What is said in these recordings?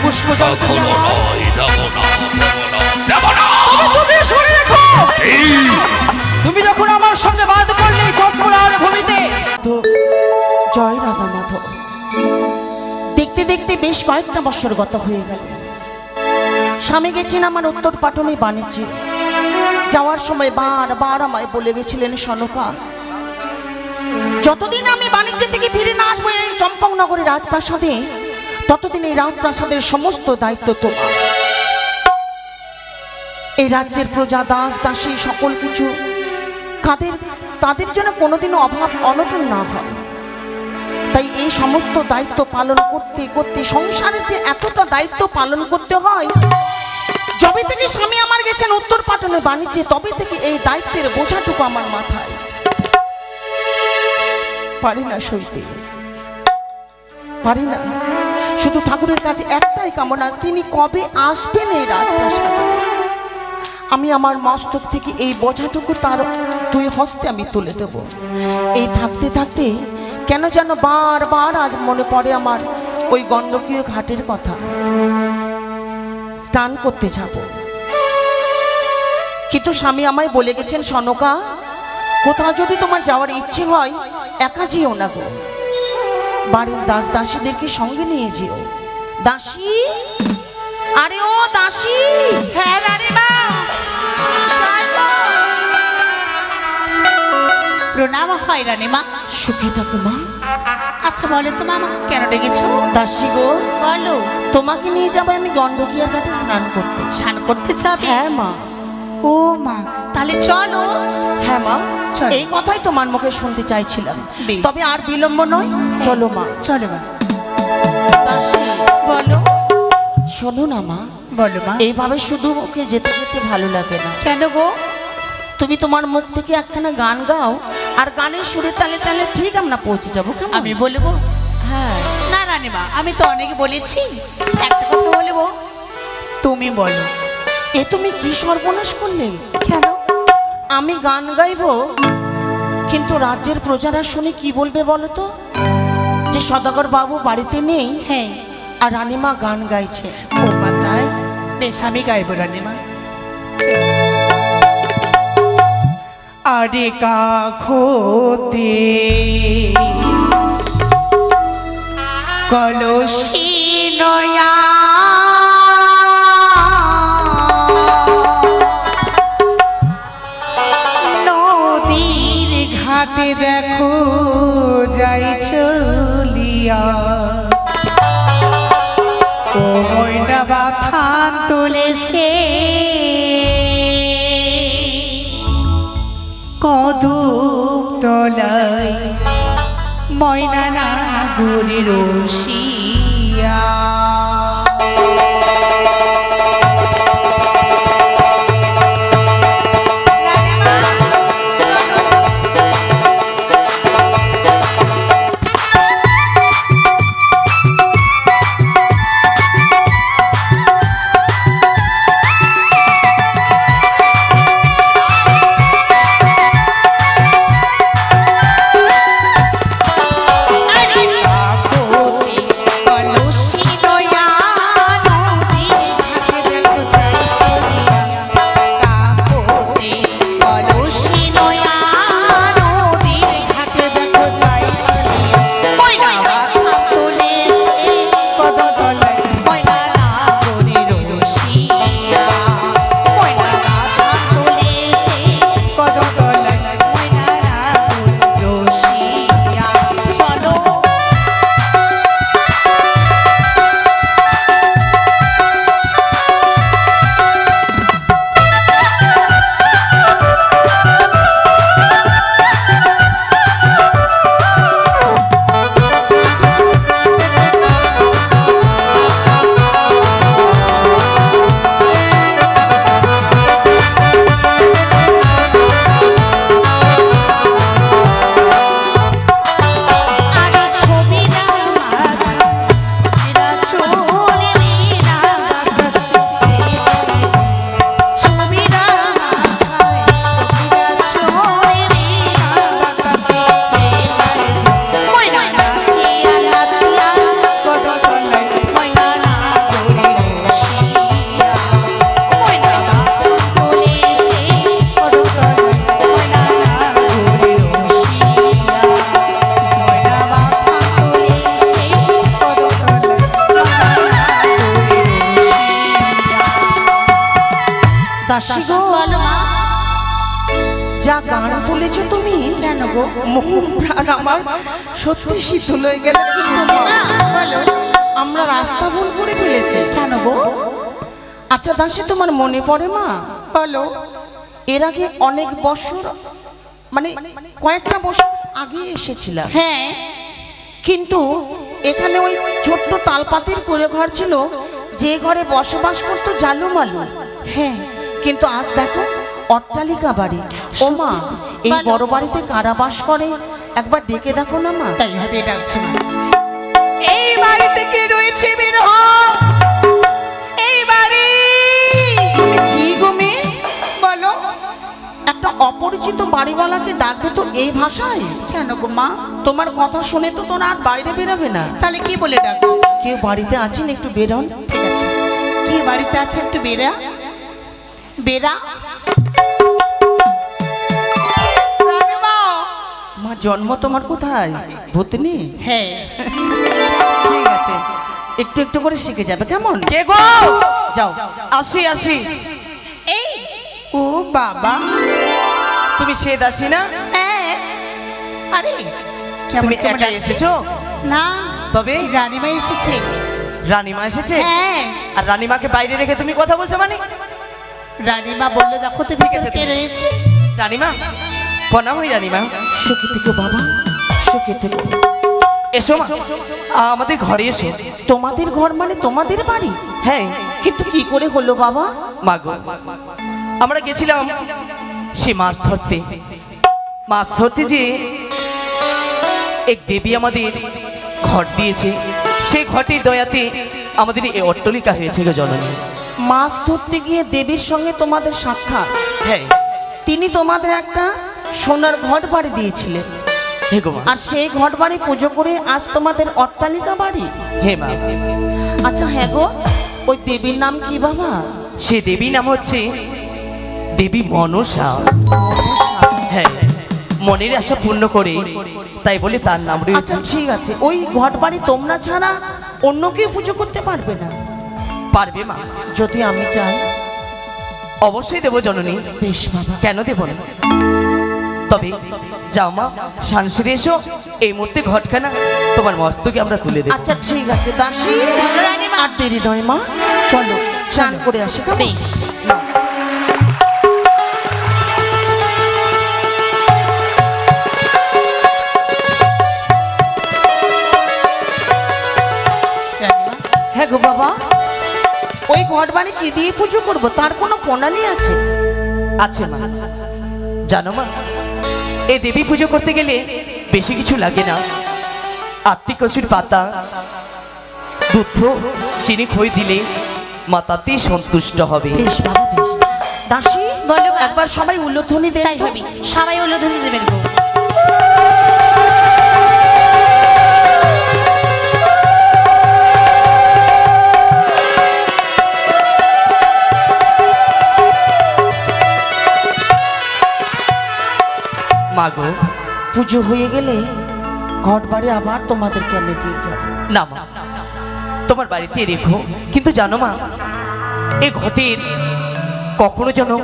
পুষ্পজল তুমি শুনে রেখো, তুমি যখন আমার সঙ্গে বাদ করলে চম্পলার ভূমিতে। তো জয় রাধা মাধব। দেখতে দেখতে বেশ কয়েকটা বছর গত হয়ে গেল। স্বামী গেছেন আমার উত্তর পাটনে বাণিজ্যে। যাওয়ার সময় বারবার আমায় বলে গেছিলেন, সনকা যতদিন আমি বাণিজ্য থেকে ফিরে না আসবো এই চম্পকনগরের রাজপ্রাসাদে, ততদিন এই রাজপ্রাসাদের সমস্ত দায়িত্ব তোমার। এই রাজ্যের প্রজা দাস দাসী সকল কিছু তাদের জন্য কোনোদিনও অভাব অনটন না হয়। তাই এই সমস্ত দায়িত্ব পালন করতে করতে সংসারের যে এতটা দায়িত্ব পালন করতে হয়, যবে থেকে স্বামী আমার গেছেন উত্তর পাটনে বাণিজ্যে, তবে থেকে এই দায়িত্বের বোঝাটুকু আমার মাথায়। পারি না সইতে, পারি না। শুধু ঠাকুরের কাছে একটাই কামনা, তিনি কবে আসবেন এই রাজপ্রাসাদে। আমি আমার মস্তক থেকে এই বোঝাটুকু তার দুই হস্তে আমি তুলে দেব। এই থাকতে থাকতে কেন যেন বারবার আজ মনে পড়ে আমার ওই গণ্ডকীয় ঘাটের কথা। স্নান করতে যাব, কিন্তু স্বামী আমায় বলে গেছেন, সনকা কোথাও যদি তোমার যাওয়ার ইচ্ছে হয় একা যেও না গো, বাড়ির দাস দাসীদেরকে সঙ্গে নিয়ে যেও। দাসী, আরে ও দাসী। হ্যাঁ রানীমা, প্রণাম হয় রানীমা। সুখী থাকো মা। আচ্ছা বলে তো মা, আমাকে কেন ডেকেছো? দাসী গো, বলো। তোমাকে নিয়ে যাবো আমি গণ্ডকীয়ার ঘাটে স্নান করতে। স্নান করতে যাবে? হ্যাঁ মা। ও মা, তাহলে চলো। হ্যাঁ মা, চলো। এই কথাই তোমার মুখে শুনতে চাইছিলাম। বেশ। তবে আর বিলম্ব নয়, চলো মা। চলো মা। দাসী বলো। শোনো না মা। বলো মা। এইভাবে শুধু ওকে যেতে যেতে ভালো লাগে না। কেন গো? তুমি তোমার মুখ থেকে একখানা গান গাও, আর গানের সুরে তালে তালে ঠিক আমরা পৌঁছে যাবো। আমি বলবো? হ্যাঁ। না রানীমা, আমি তো অনেক বলেছি, একটা কথা বলবো, তুমি বলো। এ তুমি কি সর্বনাশ করলে? কেন? আমি গান গাইবো, কিন্তু রাজ্যের প্রজারা শুনে কি বলবে বলো তো, যে সদাগর বাবু বাড়িতে নেই, হ্যাঁ, আর রানীমা গান গাইছে। ও মা তাই? বেশ, আমি গাইবো রানীমা। আরে কাখোতে কলসি নয়া, নদীর ঘাটে দেখো যাই চলিয়া, ও ময়না বাথান তুলেছে কদম তলায়, ময়না না ঘুরে রসিয়া। কলসি নয়া দাসী গো, বলো মা। যা গান তুলেছো তুমি, কেন গো? মন প্রাণ আমার সত্যি শীতল হয়ে গেল। মা, বলো। আমরা রাস্তা ভুল করে ফেলেছি। কেন গো? আচ্ছা দাসী, তোমার মনে পড়ে মা, বলো। এর আগে অনেক বছর, মানে কয়েকটা বছর আগে এসেছিলাম, হ্যাঁ। কিন্তু এখানে ওই ছোট্ট তালপাতির করে ঘর ছিল, যে ঘরে বসবাস করতো জালুমালু। হ্যাঁ। কিন্তু আজ দেখো অট্টালিকা বাড়ি। ও মা, এই বলো। বড় বাড়িতে কারা বাস করে একবার ডেকে দেখো না মা। তাই হবে, ডাকছো মা। এই বাড়িতে কে রয়েছে বের হও। এই বাড়ি। কি গো মেয়ে, বলো। একটা অপরিচিত বাড়িওয়ালাকে ডাকবে তো এই ভাষায়? কেন গো মা? তোমার কথা শুনে তো তোর আর বাইরে বেরোবে না। তাহলে কি বলে ডাকবো? কেউ বাড়িতে আছেন, একটু বেরোন। ঠিক আছে। কি বাড়িতে আছে একটু বেরা। বেরা। মা, জন্ম তোমার কোথায়? ভূতনি? হ্যাঁ। ঠিক আছে, একটু একটু করে শিখে যাবে, কেমন? কে গো? যাও। আসি আসি। এই ও বাবা। তুমি সে দাসী না? হ্যাঁ। আরে কেমন তুমি কেমন একাই লাগছে? এসেছো? না, তবে রানীমা এসেছে। রানীমা এসেছে? হ্যাঁ। আর রানীমাকে বাইরে রেখে তুমি কথা বলছো মানে? রানীমা বললো দেখো তো ঠিক আছে, ভিতরে কে তুমি- রয়েছে। রানীমা, প্রণাম হই রানীমা। সুখী থেকো বাবা, সুখী থেকো। এসো মা, আমাদের ঘরে এসো। তোমাদের ঘর মানে তোমাদের বাড়ি? হ্যাঁ কিন্তু কি করে হলো বাবা? মাগো, আমরা গেছিলাম সে মাছ ধরতে। মাছ ধরতে যে এক দেবী আমাদের ঘর দিয়েছে, সেই ঘরটির দয়াতে আমাদের এই অট্টালিকা হয়েছে গো জননী। মাছ ধরতে গিয়ে দেবীর সঙ্গে তোমাদের সাক্ষাৎ। হ্যাঁ তিনি তোমাদের একটা সোনার ঘট বাড়ি দিয়েছিলেন, হে গো মা। আর সেই ঘট বাড়ি পুজো করে আজ তোমাদের অট্টালিকা বাড়ি। হে মা, আচ্ছা হ্যাঁ গো, ওই দেবীর নাম কি বাবা? সে দেবী নাম হচ্ছে দেবী মনসা। হ্যাঁ, মনের আশা পূর্ণ করে, তাই বলে তার নাম আচ্ছা রয়েছে। ঠিক আছে, ওই ঘট বাড়ি তোমরা ছাড়া অন্য কেউ পুজো করতে পারবে না? পারবে মা, যদি আমি চাই? অবশ্যই দেবো জননী। বেশ বাবা। কেন দেব না? তবে যাও মা, শান সেরে এসো। এই মুহূর্তে ঘটখানা তোমার মস্তকে আমরা তুলে দেব। আচ্ছা ঠিক আছে দাসী, রানীমা। আর দেরি নয় মা, চলো স্নান করে আসি, কেমন? বেশ। রানীমা, হ্যাঁ গো বাবা, ওই ঘট বাড়ি কি দিয়ে পুজো করবো, তার কোনো প্রণালী আছে? আছে মা, জানো মা, এই দেবী পুজো করতে গেলে বেশি কিছু লাগে না। আত্মিক কচুর পাতা, দুধ, চিনি খই দিলে মা তাতেই সন্তুষ্ট হবে। বেশ বাবা বেশ। দাসী বলো মা। একবার সবাই উল্লোধ্বনি দেন তাই তো। ভাবি সবাই উল্লোধনী দেবেন গো। মা গো, পুজো হয়ে গেলে ঘট বাড়ি আবার তোমাদেরকে আমি দিয়ে যাবো। না মা, তোমার বাড়িতে রেখো। কিন্তু জানো মা, এই ঘটের কখনো যেন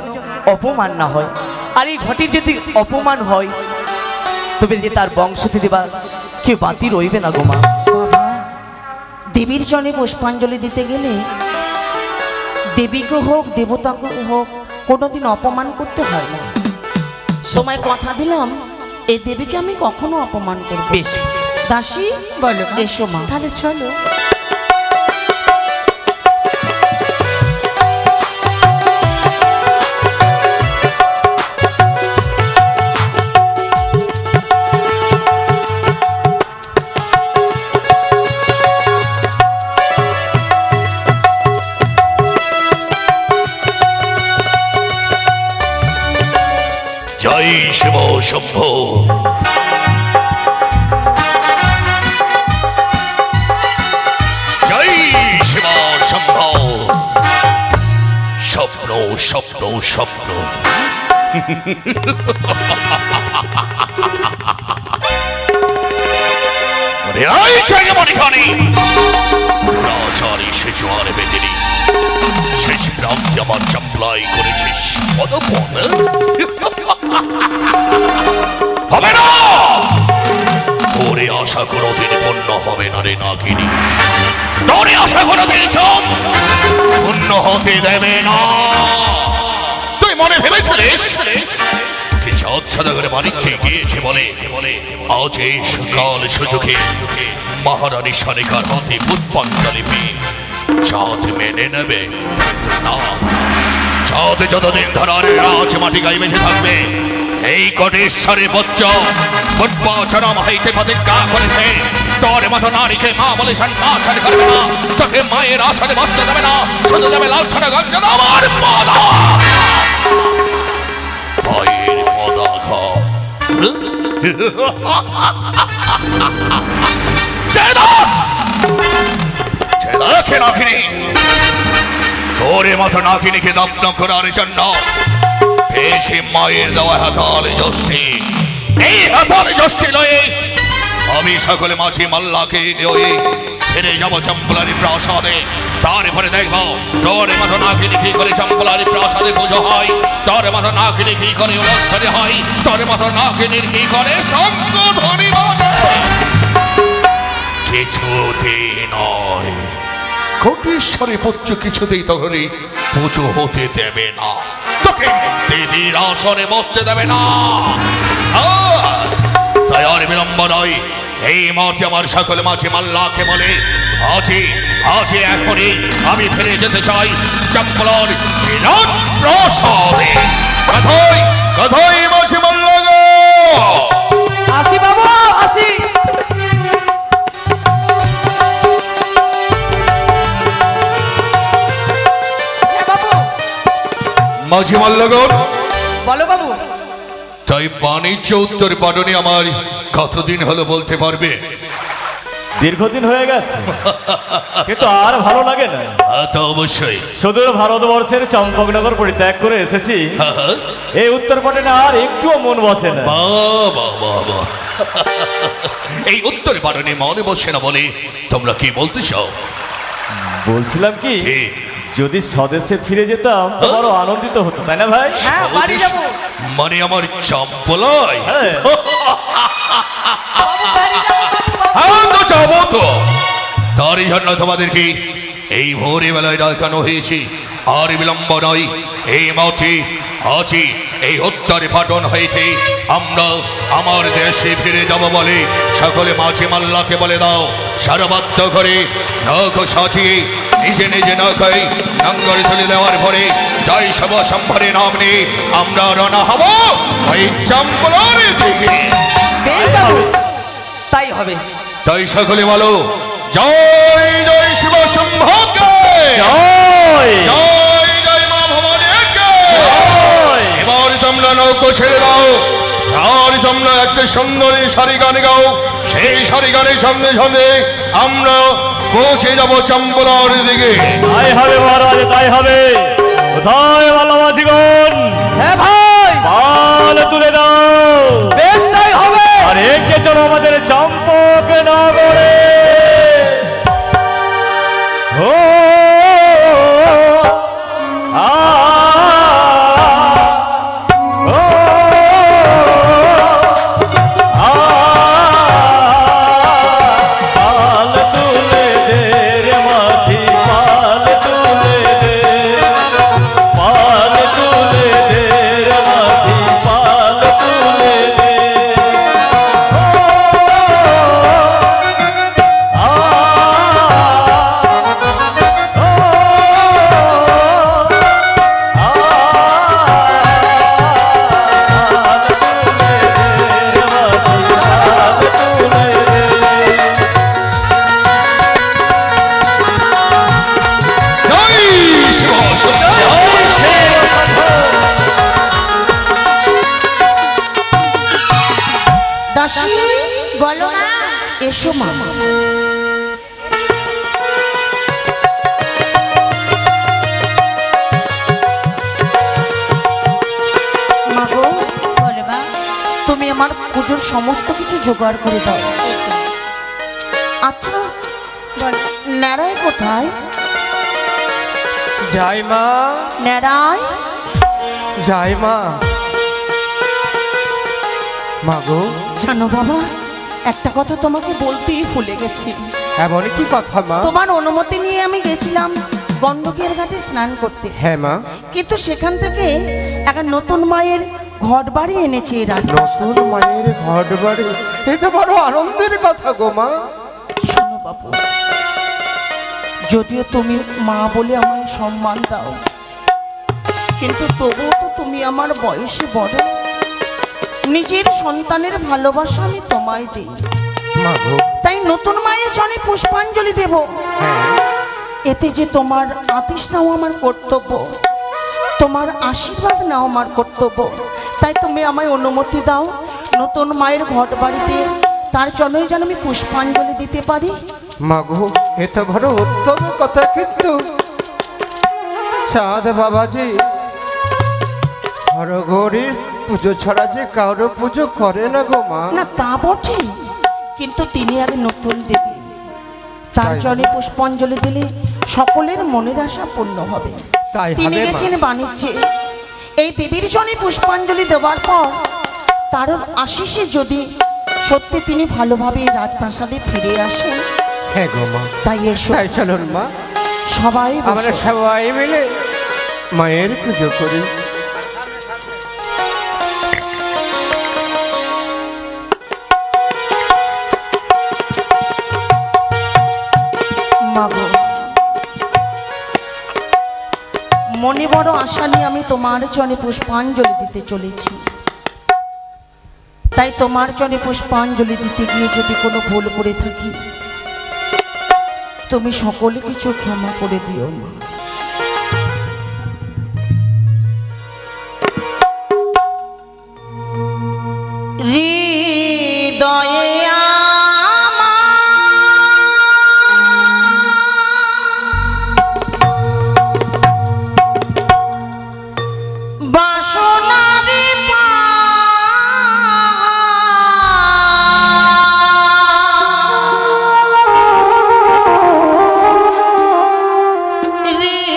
অপমান না হয়। আর এই ঘটের যদি অপমান হয়, তবে যে তার বংশ থেকে বা কেউ বাতি রইবে না গো মা। বাবা, দেবীর জনে পুষ্পাঞ্জলি দিতে গেলে দেবীকে হোক দেবতাকে হোক কোনোদিন অপমান করতে হয় না। সময় কথা দিলাম, এই দেবীকে আমি কখনো অপমান করব। বেশ, দাসী বলো মা। এসো মা। তাহলে চলো। জয় শিব শম্ভো। জয় শিব শম্ভো। স্বপ্ন স্বপ্ন স্বপ্ন। আরে আয় জায়গা মনে খানি। তোরা চারি সে জোয়ারে বেঁধেনি শেষ প্রান্তে আমার চাম্পলাই করেছিস পদপদ হবে না তোরে আশা কোনোদিন পূর্ণ হবে না রে নাগিনী তোরে আশা কোনোদিন চাঁদ পূর্ণ হতে দেবে না তুই মনে ভেবেছিলিস চাঁদ সাদা করে বাণিজ্যে গিয়েছে বলে আজ এই সকাল সুযোগে মহারানী সারিকার হাতে পুষ্পাঞ্জলি পেয়ে চাঁদ মেনে নেবে না চাঁদ যতদিন ধরার রাজ মাটি গায়ে বেঁচে থাকবে এই কোটেশ্বরী পুত্র পূর্বাচরম হইতে প্রতিজ্ঞা করেছে তোর মতো নারীকে মা বলে সম্ভাষণ করবে না তোকে মায়ের আসনে বসতে দেবে না শুধু দেবে লালছনা গঞ্জন আমার পদা ভাইয়ের পদাঘা তোরে মতো নাকিনীকে দগ্ন করার জন্য পেয়েছি মায়ের দেওয়া হাতাল যষ্টি এই হাতাল যষ্টি লয়ে আমি সকলে মাঝি মাল্লাকে নিয়ে ফিরে যাবো চম্পলারি প্রাসাদে তারপরে দেখবো তোর মতো নাকিনী কি করে চম্পলারি প্রাসাদে পুজো হয় তোর মতো নাকিনী কি করে অনুষ্ঠানে হয় তোর মতো নাকিনীর কি করে শঙ্খধ্বনি বাজে কিছুতে নয় কোটেশ্বরী পুত্র কিছুতেই তখনই পুজো হতে দেবে না তোকে দেবীর আসনে বসতে দেবে না তাই আর বিলম্ব নয় এই মুহূর্তে আমার সকল মাঝি মাল্লাকে বলে আজই এখনই আমি ফিরে যেতে চাই চম্পলার বিরাট প্রাসাদে কথাই মাঝি মাল্লা গো আসি বাবু আসি মাঝি মাল্লা গো বলো বাবু তাই বাণিজ্য উত্তর পাটনে আমার কতদিন হলো বলতে পারবে দীর্ঘদিন হয়ে গেছে কিন্তু আর ভালো লাগে না তা অবশ্যই সুদূর ভারতবর্ষের চম্পকনগর পরিত্যাগ করে এসেছি এই উত্তরপাটনে আর একটুও মন বসে না বাবা এই উত্তর পাটনে মনে বসে না বলে তোমরা কি বলতে চাও বলছিলাম কি যদি স্বদেশে ফিরে যেতাম তো বড় আনন্দিত হতো তাই না ভাই হ্যাঁ বাড়ি যাবো মানে আমার চম্পলাই হ্যাঁ বাবু বাড়ি যাবো হ্যাঁ তো যাবো তো তারই জন্য তোমাদেরকে এই ভোরে বেলায় ডাকানো হয়েছে আর বিলম্ব নয় এই মাঠে আছি এই উত্তরে পাটন হইতে আমরা আমার দেশে ফিরে যাব বলে সকলে মাঝি মাল্লাকে বলে দাও সারবদ্ধ করে নখ সাজিয়ে নিজে নিজে নখাই নাঙ্গল তুলে দেওয়ার পরে জয় সব সম্ভরে নাম নিয়ে আমরা রওনা হব ওই চম্পলার দিকে বেশ বাবু তাই হবে তাই সকলে বলো জয় জয় শিব শম্ভকে জয় জয় জয় মা ভবানীকে এবার তোমরা নৌকো ছেড়ে দাও আর তোমরা একটা সুন্দরী সারি গান গাও সেই সারি গানের সঙ্গে সঙ্গে আমরা পৌঁছে যাব চম্পলার দিকে তাই হবে মহারাজ তাই হবে কোথায় ভালো মাঝিগণ হ্যাঁ ভাই পাল তুলে দাও বেশ তাই হবে আর একে চলো আমাদের চম্পক নগরে ও আ ও আ পাল তুলে দে রে মাঝি পাল তুলে দে পাল তুলে দে রে মাঝি পাল তুলে দে জয় শিব দাসী বলো মা এসো মা মাগো বলো মা তুমি আমার পুজোর সমস্ত কিছু জোগাড় করে দাও আচ্ছা ন্যাড়াই কোথায়? যাই মা, ন্যাড়াই যাই মা। মা গো, জানো বাবা, একটা কথা তোমাকে বলতেই ভুলে গেছি। এমন কি কথা মা? তোমার অনুমতি নিয়ে আমি গেছিলাম গন্ডকের ঘাটে স্নান করতে। হ্যাঁ মা। কিন্তু সেখান থেকে একটা নতুন মায়ের ঘট বাড়ি এনেছে এই রাত। নতুন মায়ের ঘট বাড়ি, এটা বড় আনন্দের কথা গো মা। শোনো বাবু, যদিও তুমি মা বলে আমায় সম্মান দাও, কিন্তু তবুও তো তুমি আমার বয়সে বড়। নিজের সন্তানের ভালোবাসা আমি তোমায় দিই, মা গো। তাই নতুন মায়ের চরণে পুষ্পাঞ্জলি দেব। হ্যাঁ, এতে যে তোমার আদেশ নাও আমার কর্তব্য, তোমার আশীর্বাদ নাও আমার কর্তব্য। তাই তুমি আমায় অনুমতি দাও নতুন মায়ের ঘট বাড়িতে তার চরণে যেন আমি পুষ্পাঞ্জলি দিতে পারি। মা গো, এ তো বড় উত্তম কথা, কিন্তু চাঁদ বাবাজি হরগৌরীর পুজো ছাড়া যে কারো পুজো করে না গো মা। না তা বটে, কিন্তু তিনি এক নতুন দেবী, তার তাই। চরণে পুষ্পাঞ্জলি দিলে সকলের মনের আশা পূর্ণ হবে। তাই তিনি হবে মা। গেছেন বাণিজ্যে, এই দেবীর চরণে পুষ্পাঞ্জলি দেওয়ার পর তার আশিসে যদি সত্যি তিনি ভালোভাবে এই রাজপ্রাসাদে ফিরে আসেন, হ্যাঁ গো মা। তাই এসো তাই চলুন মা, সবাই বসো। আমরা সবাই মিলে মায়ের পুজো করি। মাগো, মনে বড় আশা নিয়ে আমি তোমার চরণে পুষ্পাঞ্জলি দিতে চলেছি। তাই তোমার চরণে পুষ্পাঞ্জলি দিতে গিয়ে যদি কোনো ভুল করে থাকি, তুমি সকলে কিছু ক্ষমা করে দিও মা। হৃদয়ে বাসনারে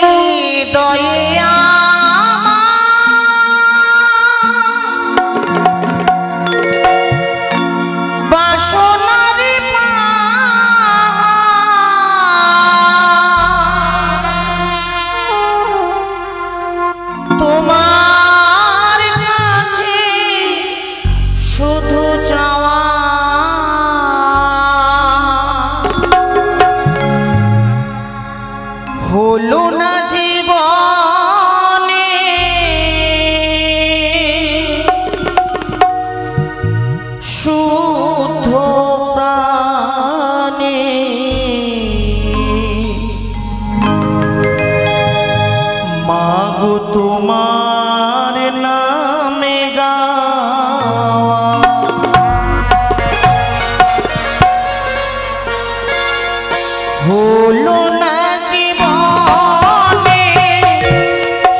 হৃদয়ে বাসনারে তোমার কাছে শুধু চাওয়া হলো না জীবনে শুদ্ধ প্রাণে মাগো তোমার নামে গাওয়া হলো না জীবনে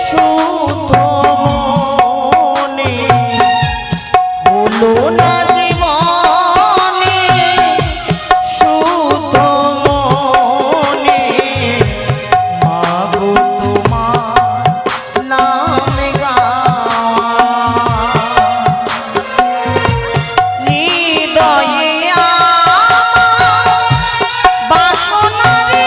শুদ্ধ মনে, হলো না জীবনে শুদ্ধ মনে, মাগো তোমার নামে গাওয়া হৃদয়ে বাসনারে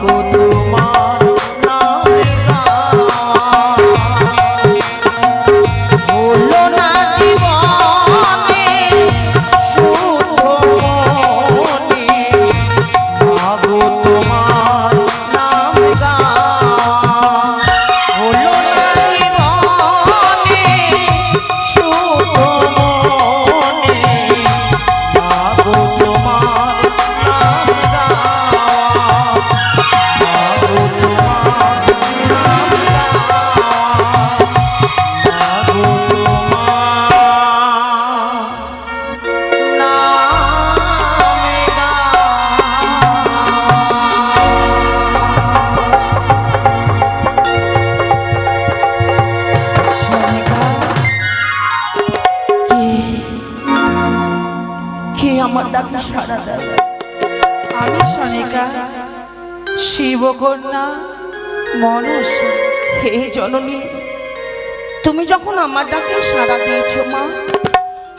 মাগো তোমার নাম হলো না জীবনে শুদ্ধ মনে, মাগো তোমার নাম হলো না জীবনে শুদ্ধ মনে, মাগো তোমার নাম মাগো তোমার নাম মাগো তোমার কে আমার ডাকে সাড়া দেয়? আমি সনিকা, শিবকন্যা মনসা। হে জননী, তুমি যখন আমার ডাকে সাড়া দিয়েছো মা,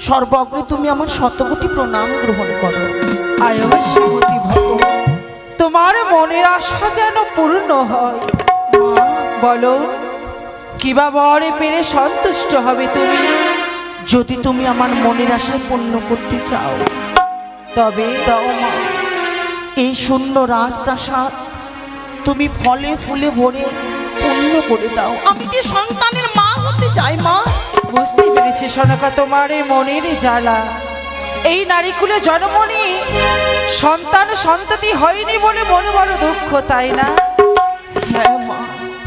সর্বগ্রে তুমি আমার শতকোটি প্রণাম গ্রহণ করো। আয়ুষ্মতী ভব, তোমার মনের আশা যেন পূর্ণ হয়। মা, বলো কিবা বরে পেরে সন্তুষ্ট হবে তুমি? যদি তুমি আমার মনের আশায় পূর্ণ করতে চাও, তবে দাও মা এই শূন্য রাজপ্রাসাদ তুমি ফলে ফুলে ভরে পূর্ণ করে দাও। আমি যে সন্তানের মা হতে চাই মা। বুঝতে পেরেছি সনকা, তোমার এই মনের জ্বালা। এই নারীকুলে জন্ম নিয়ে সন্তান সন্ততি হয়নি বলে মনে বড় দুঃখ, তাই না? হ্যাঁ মা,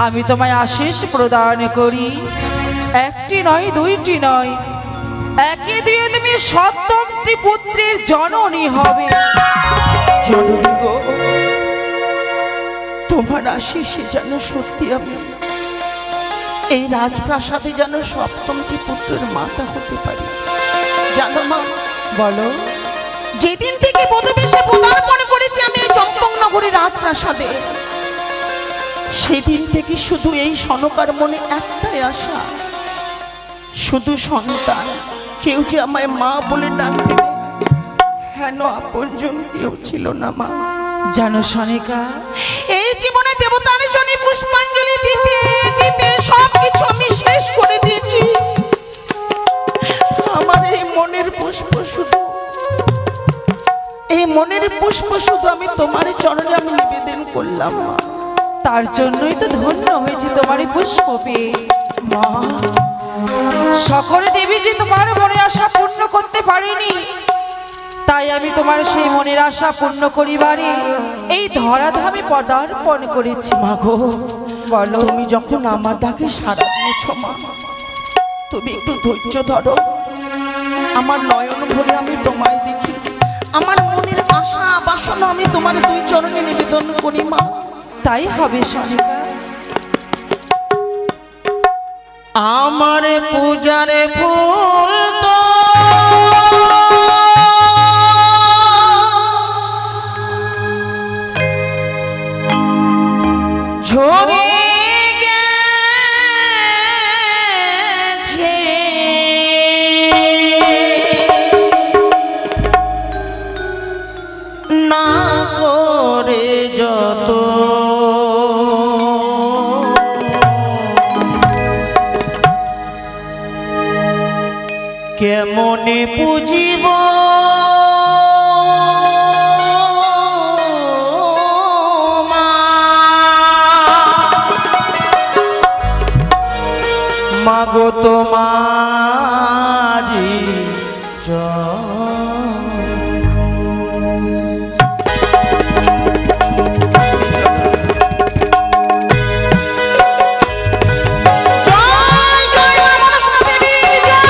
আমি তোমায় আশীষ প্রদান করি। একটি নয়, দুইটি নয়, একে দিয়ে তুমি সপ্তমটি পুত্রের জননী হবে। জননী গো, তোমার আশীষে যেন সত্যি আমি এই রাজপ্রাসাদে যেন সপ্তমটি পুত্রের মাতা হতে পারি। জানো মা, বলো। যেদিন থেকে বধূবেশে পদার্পণ করেছি আমি এই চম্পকনগরের রাজপ্রাসাদে, সেদিন থেকে শুধু এই সনকার মনে একটাই আশা, শুধু সন্তান। কেউ যে আমায় মা বলে ডাক দেবে, হেন আপনজন কেউ ছিল না মা। জানো সনিকা, এই জীবনে দেবতার জন্য পুষ্পাঞ্জলি দিতে দিতে সবকিছু আমি শেষ করে দিয়েছি। আমার এই মনের পুষ্প শুধু, এই মনের পুষ্প শুধু আমি তোমার চরণে আমি নিবেদন করলাম মা। তার জন্যই তো ধন্য হয়েছে তোমার এই পুষ্প পেয়ে। মা, সকলে দেবী যে তোমার মনে আশা পূর্ণ করতে পারেনি, তাই আমি তোমার সেই মনের আশা পূর্ণ করিবারে এই ধরাধামে পদার্পণ করেছি। মাগো বলো। তুমি যখন আমার ডাকে সাড়া দিয়েছো মা, তুমি একটু ধৈর্য ধরো। আমার নয়ন ভরে আমি তোমায় দেখি, আমার মনের আশা বাসনা আমি তোমার দুই চরণে নিবেদন করি মা। তাই হবে সনিকা। আমার পূজারে ফুল তো ঝরে গেছে, না করে যত কেমনে পুজিব মাগো তোমারি জয় জয় মা মনসা দেবী জয়।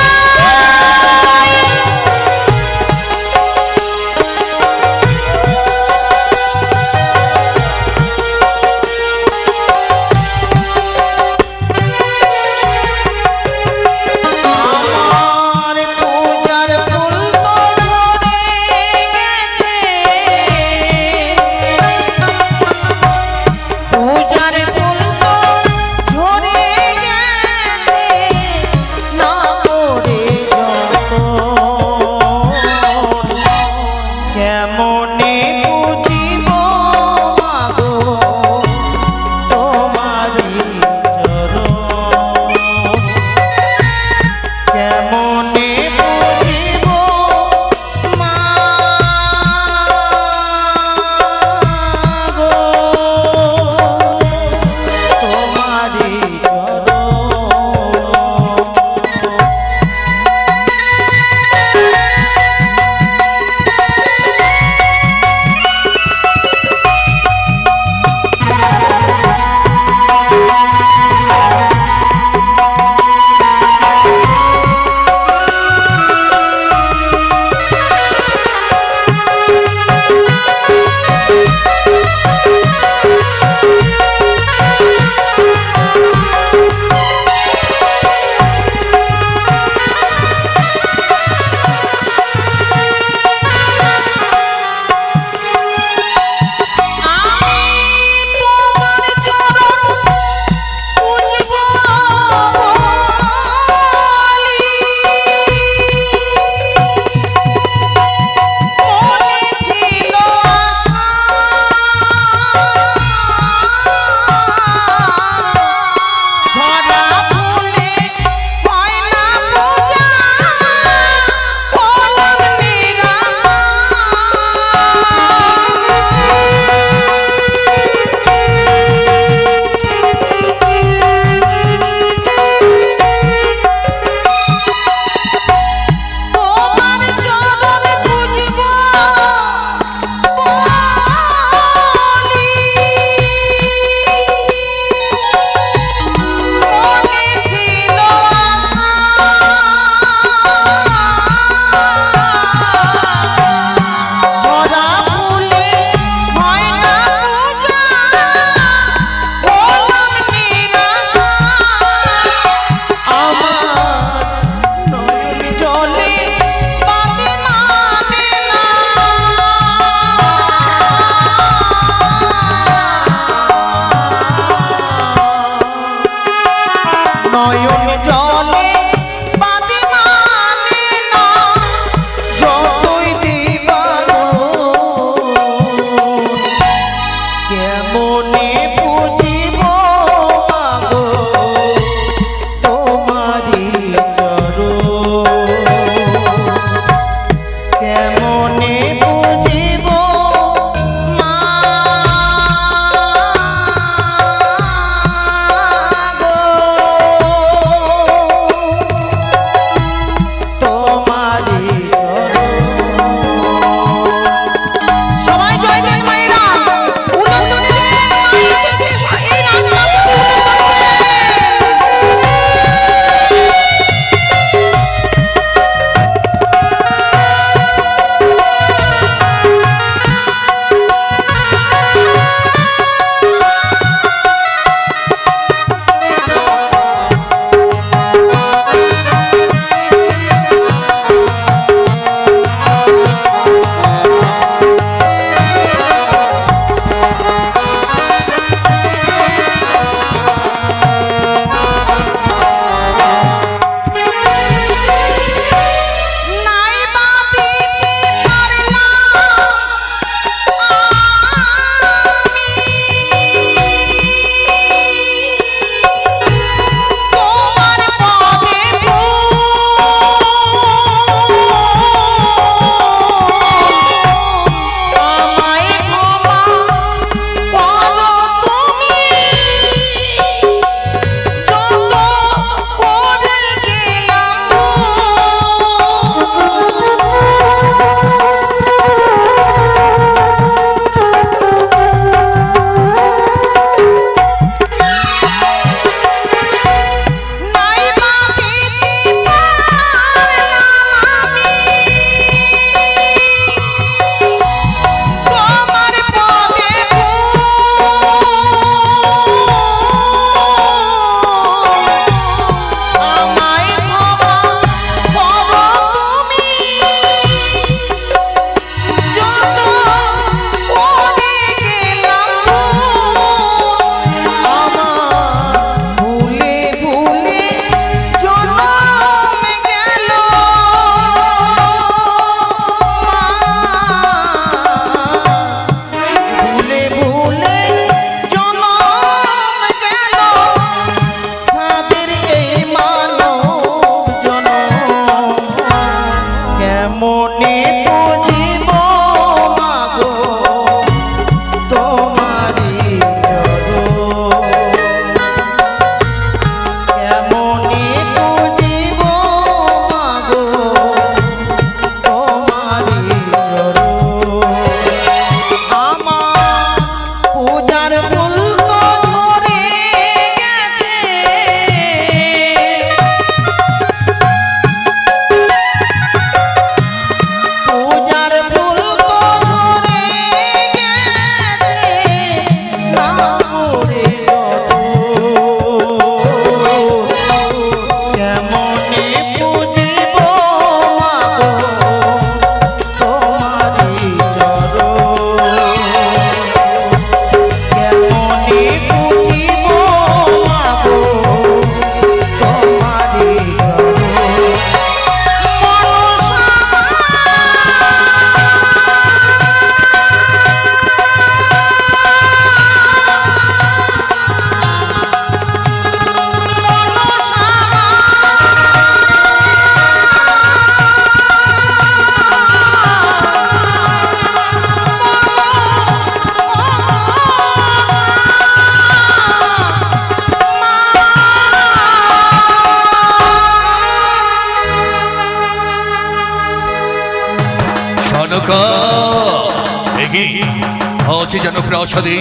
আজ যেন প্রাসাদে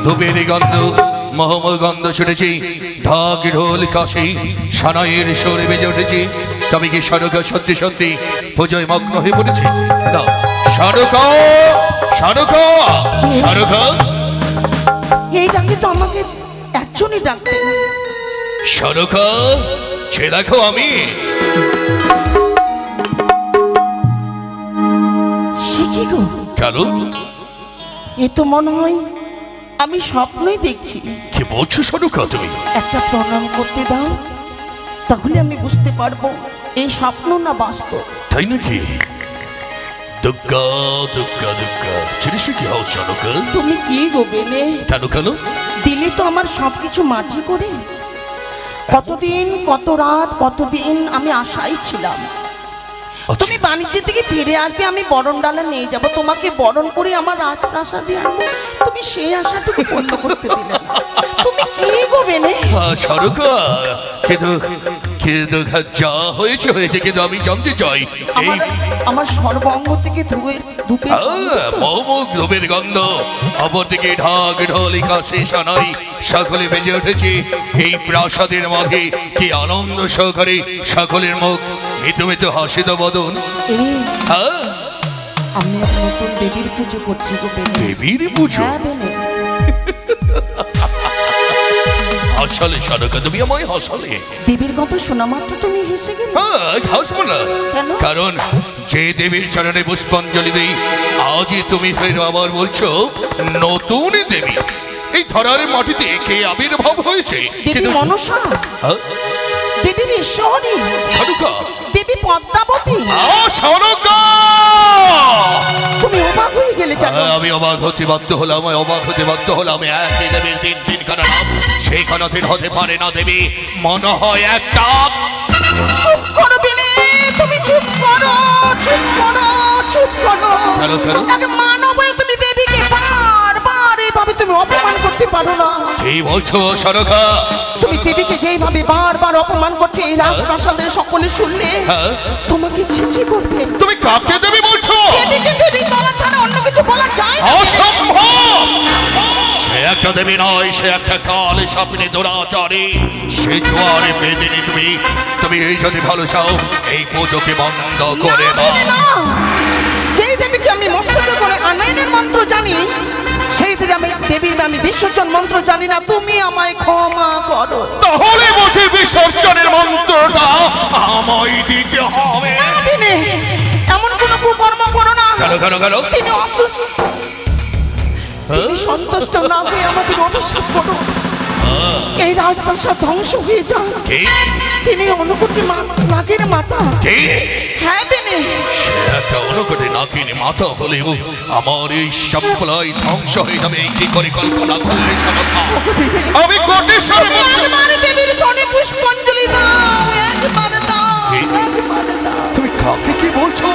ধূপের গন্ধ মহময় গন্ধ ছুটেছি, ঢাক ঢোল কাশি সানাইয়ের সুরে বেজে উঠেছি। তবে কি সারকা সত্যি সত্যি পুজোয় মগ্ন হয়ে পড়েছে? না, সারকা সারকা সারকা, এই ডাকে তো আমাকে একজনই ডাকতে। সারকা, সে দেখো আমি। সে কি গো? কেন? এ তো মনে হয় আমি স্বপ্নই দেখছি। কি বলছো সারকা তুমি? একটা প্রণাম করতে দাও, তাহলে আমি বুঝতে পারবো এই স্বপ্ন না বাস্তব। তাই নাকি? দুর্গা দুর্গা দুর্গা, চিনিস কি হও সারকা? তুমি কি গো বেনে? কেন কেন? দিলে তো আমার সবকিছু মাটি করে। কতদিন, কত রাত, কতদিন আমি আশাই ছিলাম তুমি বাণিজ্য থেকে ফিরে আসবে, আমি বরণ ডালা নিয়ে যাব, তোমাকে বরণ করে আমার রাজপ্রাসাদে আনবো। তুমি সেই আশাটুকু পূর্ণ করতে দিলে না। তুমি কি গো বেনে? সারকা, কিন্তু কিন্তু যা হয়েছে হয়েছে, কিন্তু আমি জানতে চাই এই আমার সর্বাঙ্গ থেকে ধূপের মহমুখ ধূপের গন্ধ, অপরদিকে ঢাক ঢোল কাশি সানাই সকলে বেজে উঠেছে। এই প্রাসাদের মাঝে কি আনন্দ সহকারে সকলের মুখ মিতুমিত হাসিত বদন। আমি এক নতুন দেবীর পুজো করছি গো বেনে। দেবীর পুজো? হ্যাঁ বেনে। হাসালে সারকা, তুমি আমায় হাসালে। দেবীর কথা শোনা মাত্র তুমি হেসে গেলে। হ্যাঁ, হাসবো না। কেন? কারণ যে দেবীর চরণে পুষ্পাঞ্জলি দেই, আজই তুমি ফের আবার বলছো নতুন দেবী। এই ধরার মাটিতে কে আবির্ভাব হয়েছে? দেবী মনসা, দেবী ঈশ্বরী, সারকা, দেবী পদ্মাবতী। সারকা, তুমি অবাক হয়ে গেলে কেন? আমি অবাক হতে বাধ্য হলাম, অবাক হতে বাধ্য হলাম। একই দেবীর তিন খানা নাম, সেই খানা দিন হতে পারে না দেবী, মনে হয় একটা। চুপ করো বেনে, তুমি চুপ করো, চুপ করো, চুপ করো। কেন কেন? এক মানব হয়ে তুমি দেবীকে বারবার এইভাবে তুমি অপমান করতে পারো না। কি বলছো সারকা? তুমি দেবীকে যেইভাবে বারবার অপমান করছো, এই রাজপ্রাসাদের সকলে শুনলে তোমাকে ছিছি করবে। তুমি কাকে দেবী বলছো? দেবীকে দেবী বলা ছাড়া অন্য কিছু বলা যায় না। অসম্ভব! সে একটা দেবী নয়, সে একটা কাল স্বপ্নে দুরাচারী। সে জোয়ারে বেদিনী। তুমি এই যদি ভালো চাও, এই পুজোকে বন্ধ করে দাও। যেই দেবীকে আমি মস্তকে করে আনায়নের মন্ত্র জানি, সেই দেবীর আমি বিসর্জন মন্ত্র জানি না। তুমি আমায় ক্ষমা করো। তাহলে বসে বিসর্জনের মন্ত্রটা আমায় দিতে হবে। এমন কোন কুকর্ম করো না। কেন কেন কেন? তিনি অসুস্থ, তিনি সন্তুষ্ট না হয়ে আমাদের অভিশাপ করো, এই রাজপ্রাসাদ ধ্বংস হয়ে যান। তিনি অনুকূটি নাগের মাতা। হ্যাঁ বেনে, একটা অনুকূটি নাগের মাতা হলেও আমার এই সম্প্রদায় ধ্বংস হয়ে যাবে কি করে কল্পনা করলে সারকা? আমি কোটেশ্বর একবার দেবীর চরণে পুষ্পাঞ্জলি দাও, একবার দাও, একবার দাও। তুমি কাকে কি বলছো?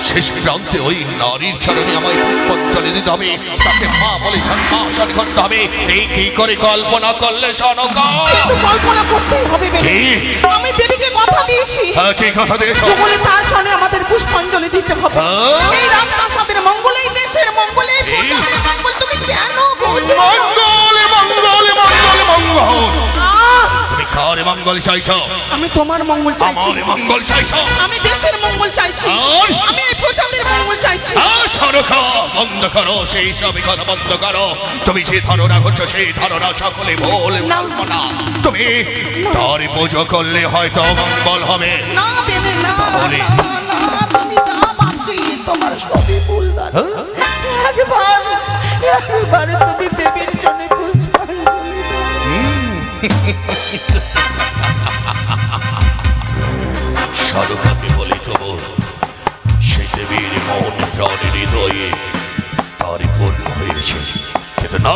শেষ প্রান্তে ওই নারীর চরণে আমায় পুষ্পাঞ্জলি দিতে হবে, তাকে মা বলে সম্ভাষণ করতে হবে। এই কি করে কল্পনা করলে সারকা? কিন্তু কল্পনা করতেই হবে বেনে। আমি দেবীকে কথা দিয়েছি, কি কথা দিয়েছো? বলে তার চরণে আমাদের পুষ্পাঞ্জলি দিতে হবে। এই রাজপ্রাসাদের মঙ্গল, এই দেশের মঙ্গল, এই প্রজাদের মঙ্গল। তুমি কেন বলছো? মঙ্গল মঙ্গল মঙ্গল মঙ্গল। তুমি কার মঙ্গল চাইছো? আমি তোমার মঙ্গল চাইছি। আমার মঙ্গল চাইছো? আমি দেশের মঙ্গল চাইছি। আমি এই প্রজাদের মঙ্গল চাইছি। সারকা, বন্ধ করো সেই সব কথা, বন্ধ করো। তুমি যে ধারণা করছো সেই ধারণা সকলে ভুল কল্পনা। তুমি তার পুজো করলে হয়তো মঙ্গল হবে। না বেনে, না, না, তুমি যা ভাবছো তোমার সবই ভুল ধারণা। একবারে তুমি দেবীর জন্য পুষ্পাঞ্জলি সারকাকে বলে তবু সেই দেবীর মন প্রাণের হৃদয়ে তারই পূর্ণ হয়েছে। কিন্তু না,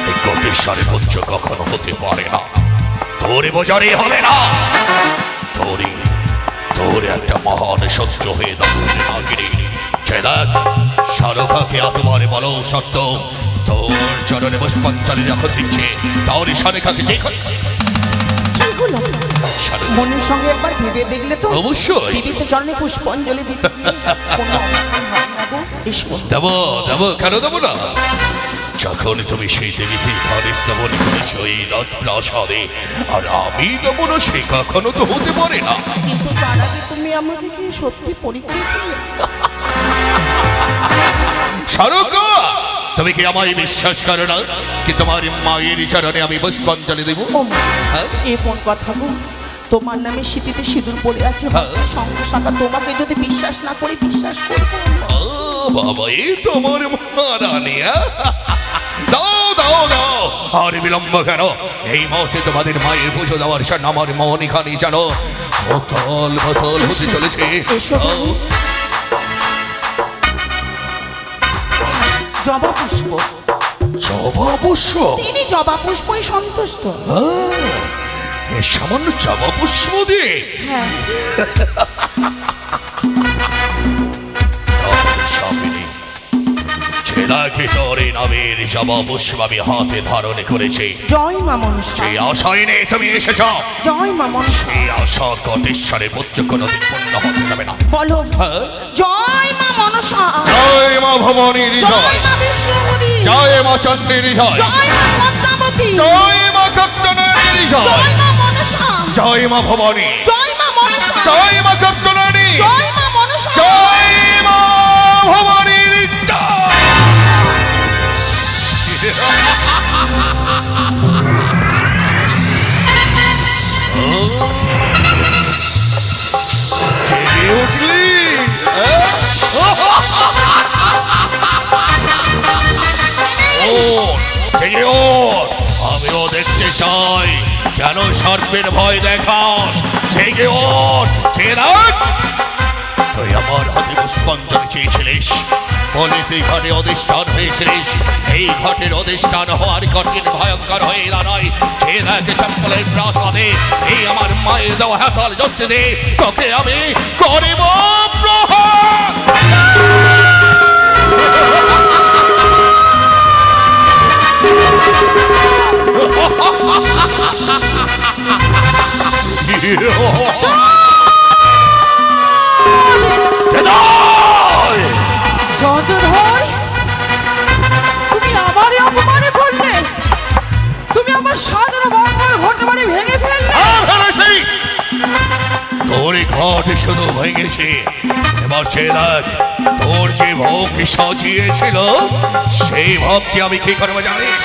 এই কোটেশ্বরে পুজ্য কখনো হতে পারে না। তোরে বোঝারে হবে না। তোর একটা মহান শত্রু হয়ে দাঁড়াবে নাগিনী। দেখ, সারকাকে একেবারে বলো সত্য, তোর চরণে পুষ্পাঞ্জলি যখন দিচ্ছে, তাহলে সারকাকে যে মনের সঙ্গে একবার ভেবে দেখলে তো অবশ্যই দেবীতে চরণে পুষ্পাঞ্জলি দিতে কোনো অপমান হয় না গো। এসো। দেবো দেবো, কেন দেবো না? যখন তুমি সেই দেবীকে ঘরে স্থাপন করেছো এই রাজপ্রাসাদে, আর আমি দেবো না সে কখনো তো হতে পারে না। কিন্তু তার আগে তুমি আমাকে কি সত্যি পরীক্ষা করলে? সারকা, তুমি কি আমায় বিশ্বাস করো না কি তোমার মায়ের চরণে আমি পুষ্পাঞ্জলি দেবো? ও মা, এ কোন কথা গো? তোমার নামে স্মৃতিতে সিঁদুর পড়ে আছে, সঙ্গে শাখা, তোমাকে যদি বিশ্বাস না করি বিশ্বাস করবো? ও বাবা, এই তোমার মহারানী। দাও দাও দাও, আর বিলম্ব কেন? এই মুহূর্তে তোমাদের মায়ের পুজো দেওয়ার জন্য আমার মন এখানে জানো বোতল বোতল হতে চলেছে। জবা পুষ্প, জবা পুষ্প? তিনি জবা পুষ্পই সন্তুষ্ট। সামান্য জবা পুষ্প দিয়ে? হ্যাঁ। ছেলাকে তোরে নামের জবা পুষ্প আমি হাতে ধারণ করেছি। জয় মা মনসা। সেই আশায় নেই তুমি এসেছ। জয় মা মনসা। এই আশা কটেশ্বরে পুত্র কোনোদিন পূর্ণ হতে যাবে না। বলো জয় মা মনসা। জয় মা ভবানীর জয়। জয় মা বিশ্বহরি। জয় মা চণ্ডীর জয়। জয় মা পদ্মাবতী। জয় মা কপ্তনারীর জয়। জয় মা মনসা। জয় মা ভবানী। জয় মা মনসা। জয় মা কপ্তনারী। জয় মা মনসা। জয় মা ভবানীর জেগে উঠলি? আমিও দেখতে চাই কেন সর্পের ভয় দেখাস। জেগে ওঠ, তুই আমার হাতে পুষ্পাঞ্জলি চেয়েছিলিস বলে তুই ঘরে অধিষ্ঠান হয়েছিলিস। এই ঘটের অধিষ্ঠান হওয়ার কঠিন ভয়ঙ্কর হয়ে দাঁড়ায় সে দেখে চম্পলের প্রাসাদে এই আমার মায়ের দেওয়া হাতাল যত্নে দে তোকে আমি করিব প্রহার। চন্দ্রধর, তুমি আমারই অপমান করলে। তুমি আমার সাজানো মঙ্গল ঘট বাড়ি ভেঙে ফেললে। তোর ঘট শুধু ভেঙেছে, এবার সে দেখ তোর যে ভোগ সাজিয়েছিল সেই ভোগকে আমি কি করবো জানিস?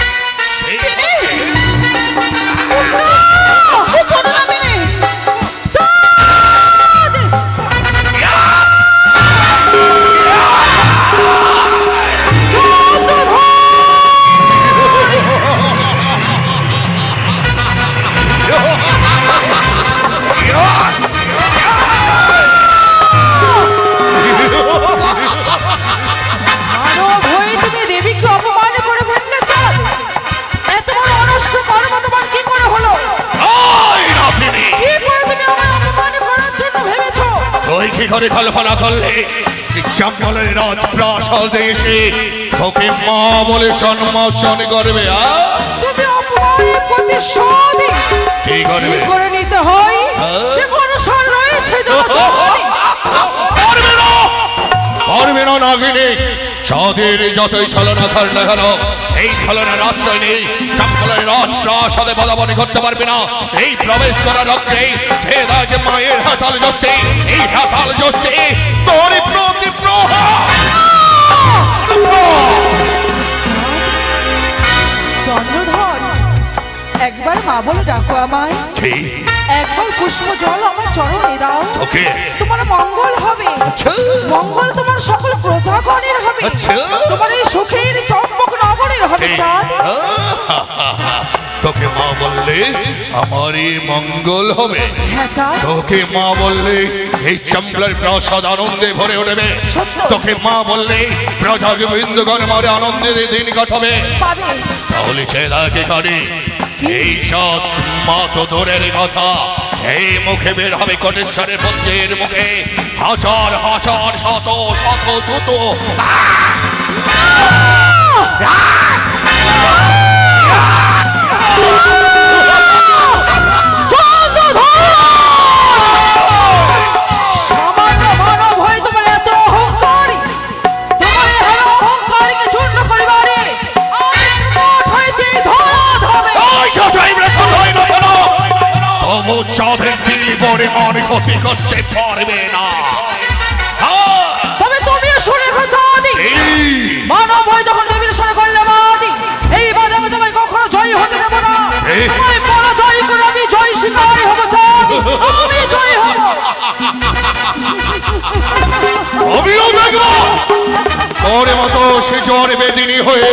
ঘরে কল্পনা করলে চম্পলের রাজপ্রাসাদে এসে তোকে মা বলে সম্মান করবে। তুমি অপমানের প্রতিশোধ কি করবে? করে নিতে হয় সে ভরসা রয়েছে। পারবে না নাগিনী, সাদের যতই ছলনা কর না কেন এই ছলনার আশ্রয় নেই। চম্পলের রাজপ্রাসাদে বলাবলি করতে পারবে না। এই প্রবেশ করার লক্ষ্যে সে দেখে মায়ের হাতাল জস্তে, এই হাতাল জস্তে তোর প্রতি প্রহার। চন্দ্রধর, একবার মা বলে ডাকো আমায়। একবার পুষ্প জল আমার চরণে দাও। তোমার মঙ্গল হবে। মঙ্গল তোমার সকল প্রজাগণের হবে। তোমার এই সুখের চম্পক নগরের হবে। তোকে মা বললে আমারই মঙ্গল হবে। তোকে মা বললে এই চম্পলের প্রাসাদ আনন্দে ভরে উঠবে। তোকে মা বললে প্রজাবৃন্দগণ মারে আনন্দের দিন কাটাবে। তাহলে ছেলেকে কাটে এই সৎ মা তো দূরের কথা, এই মুখে বের হবে কটেশ্বরের পঞ্চের মুখে হাজার হাজার শত শত দুটো সামান্য মানব হয়ে তোমার এত অহংকার, তোমার অভিমান ক্ষতি করতে পারবে না। তবে তুমিও শুনে রেখো চাঁদি, মানব হয়ে যখন দেবীর সঙ্গে করলে মাদি, এই বাদে আমি তোমায় কখনো জয়ী হতে দেবো না। তোমায় পরাজয় করে আমি জয় শিকারী হবো চাঁদি, আমি জয়ী হব। আমিও দেখব তোর মতো সেজর বেদিনী হয়ে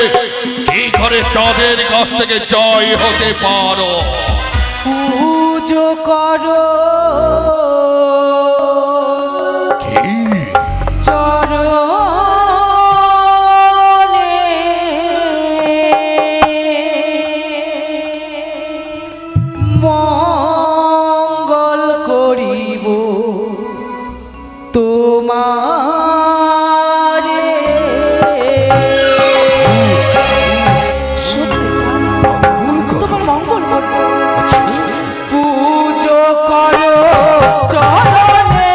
কি করে চাঁদের কাছ থেকে জয় হতে পারো। পুজো করো চরণে, মঙ্গল করিব তোমারে। তোমার মঙ্গল করব। পুজো করো চরণে,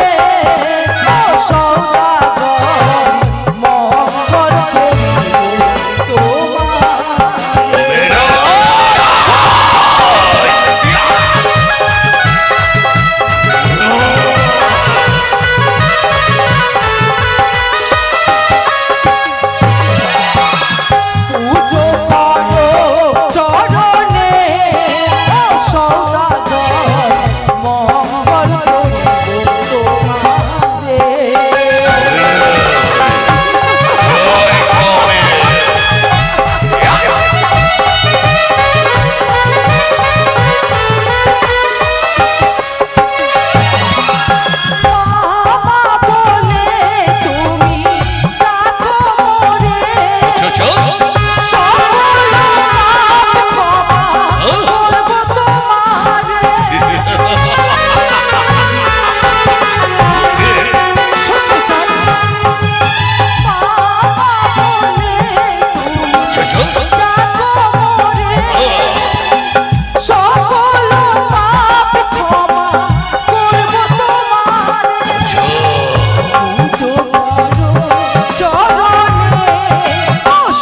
সৌদাগর মঙ্গল করিব তোমারে। পুজো করো চরণে, সৌদাগর মঙ্গল করিব তোমারে। বাবা বলে তুমি ডাকো মোরে, সকল পাপ ক্ষমা করব তোমারে। শুনতে চান? বাবা বলে তুমি ডাকো মোরে, সকল পাপ ক্ষমা করব তোমারে। পুজো করো চরণে,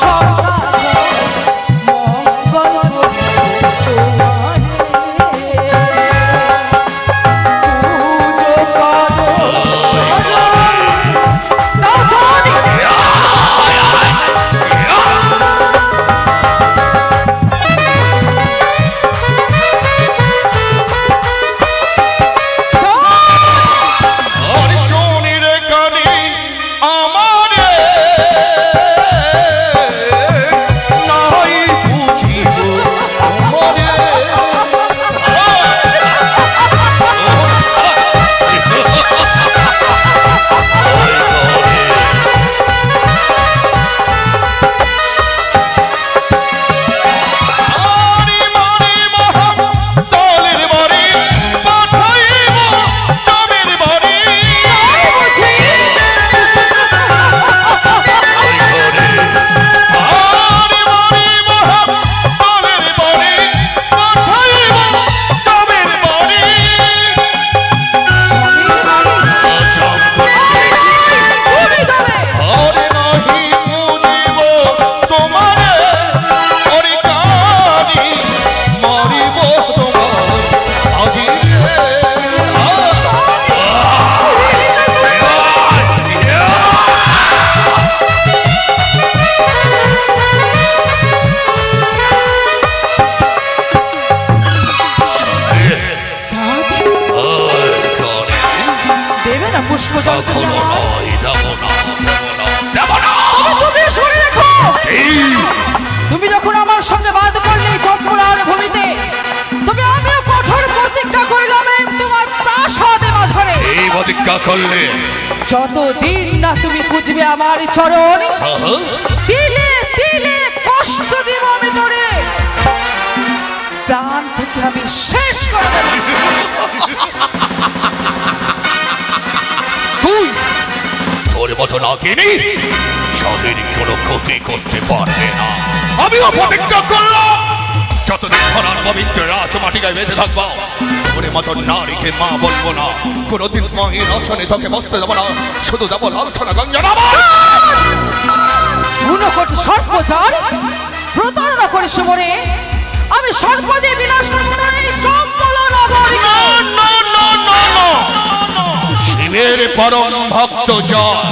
সৌদাগর মঙ্গল করিব তোমারে। পুজো করো চরণে, দাও চাঁদি। আর শোনি রে কানি আমারে, নাই বুঝিব তোমারে। আরে মারে মহাম দলের বাড়ি পাঠাইব জমের বাড়ি। আরে মারে মহাম দলের বাড়ি পাঠাইব জমের বাড়ি। তুমি যাবে। আরে নাহি বুঝিব তোমারে, ওরে কানি মারিব তোমার আজি রে। দেবে না পুষ্প জল তুমি কখনো আমার? নয়, দেব না, দেব না, দেব না। তবে তুমি শুনে রেখো, তুমি যখন আমার সঙ্গে বাদ করলে এই চম্পলার ভূমিতে, তুমি আমিও কঠোর প্রতিজ্ঞা করিলাম তোমার প্রাসাদে মাঝারে এই প্রতিজ্ঞা করলে যতদিন না তুমি পুজবে আমার চরণ, দিলে দিলে কষ্ট দিব আমি তোরে, প্রাণ থেকে আমি শেষ করে দেব। তুই তোর মতো নাকিনি যাদের কোনো ক্ষতি করতে পারবে না। আমিও প্রতিজ্ঞা করলাম যতদিন ধরার পবিত্র রাজমাটিকায় বেঁধে থাকবো, তোর মতো নারীকে মা বলবো না, কোনোদিন মায়ের আসনে তোকে বসতে দেবো না, শুধু যাবো লালসনা গঞ্জনা। গুণকোটি সর্পচার প্রতারণা করিস মরে, আমি সর্প দিয়ে বিনাশ করবো না এই চম্পলা নগরী। না না না না না, পরম ভক্ত যায়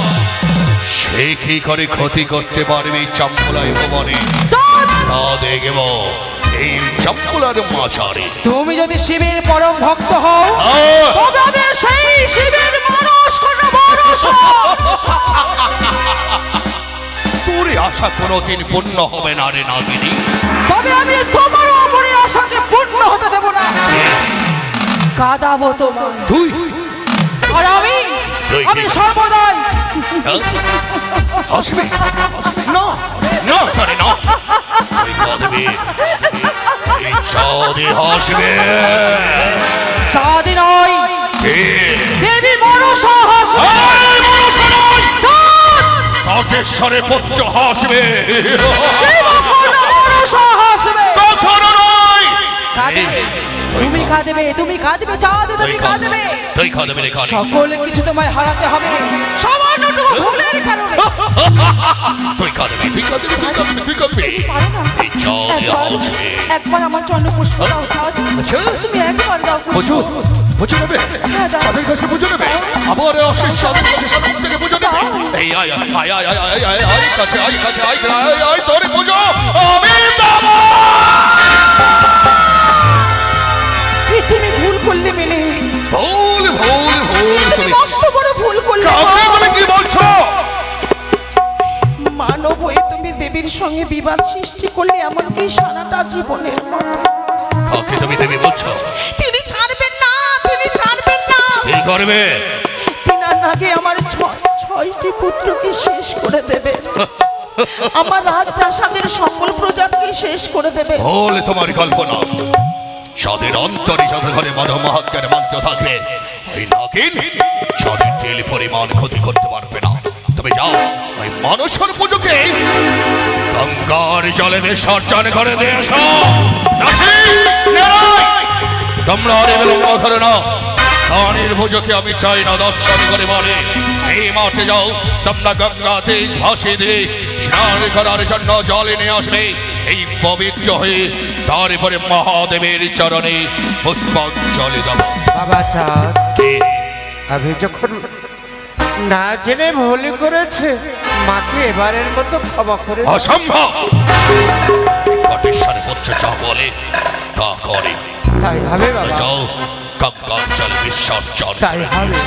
সে কি করে ক্ষতি করতে পারবে চম্পলায় ভবনে তা দেখব এই চম্পলার মাঝারে। তুমি যদি শিবের পরম ভক্ত হও তবে আমি সেই শিবের মানুষ কোনো মানুষ তোর আশা কোনোদিন পূর্ণ হবে না রে নাগিনী। তবে আমি তোমার মনের আশাকে পূর্ণ হতে দেব না। কাঁদাবো তোমার তুই আর আমি সর্বদাই হাসবি না না করে না তুই কাঁদবি এই চাঁদে হাসবে চাঁদি নয় দেবী মনসা হাসবে কাকেশ্বরে পুত্র হাসবে মনসা হাসবে কখনো নয়। তুমি কাঁদবে তুমি কাঁদবে চাঁদে তুমি কাঁদবে তুই কাঁদবি রে কাঁদবি সকল কিছু তোমায় হারাতে হবে সামান্যটুকু ভুলের কারণে। তুই কাঁদবি তুই কাঁদবি তুই কাঁদবি তুই কাঁদবি এই চাঁদে হাসবে। একবার আমার চন্ন পুষ্প দাও চাঁদ তুমি একবার দাও বুঝো বুঝে নেবে তাদের কাছে বুঝে নেবে আবার অশেষ চাঁদের কাছে সব থেকে বুঝে নেবে এই আয় আয় আয় আয় আয় আয় আয় কাছে আয় কাছে আয় আয় আয় তোরে বুঝো আমি দেবো। তুমি ভুল করলে মেলে ভুল ভুল ভুল তুমি মস্ত বড় ভুল করলে। কাকে তুমি কি বলছো? মানব হয়ে তুমি দেবীর সঙ্গে বিবাদ সৃষ্টি করলে এমনকি সারাটা জীবনের মতো। কাকে তুমি দেবী বলছো? তিনি ছাড়বেন না তিনি ছাড়বেন না। কি করবে? তিনার আগে আমার ছয়টি পুত্রকে শেষ করে দেবে আমার রাজপ্রাসাদের সকল প্রজাকে শেষ করে দেবে। ভুল তোমার কল্পনা। সাদের অন্তরে যত ঘরে মাধব মহাত্মের মন্ত্র থাকবে এই নাগিন সাদের তেল পরিমাণ ক্ষতি করতে পারবে না। তবে যাও ওই মানুষের পুজোকে গঙ্গার জলে বিসর্জন করে দিয়ে এসো। তোমরা আর বিলম্ব করো না। রানীর পুজোকে আমি চাই না দর্শন করে বলে এই মাঠে যাও তোমরা গঙ্গাতে ভাসিয়ে দিয়ে স্নান করার জন্য জলে নিয়ে আসবে। এই পবিত্র হয়ে তারপরে মহাদেবের চরণে পুষ্পাঞ্জলি দেব। বাবা চাঁদ আমি যখন না জেনে ভুল করেছে মাকে এবারের মতো ক্ষমা করে। অসম্ভব। কটেশ্বরে পুত্র যা বলে তা করে। তাই হবে বাবা যাও গঙ্গার জল বিসর্জন। তাই হবে।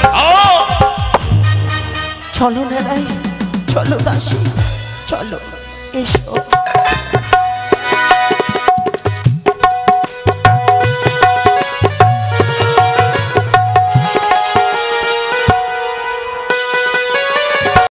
চলো নারাই চলো দাসী চলো এসো।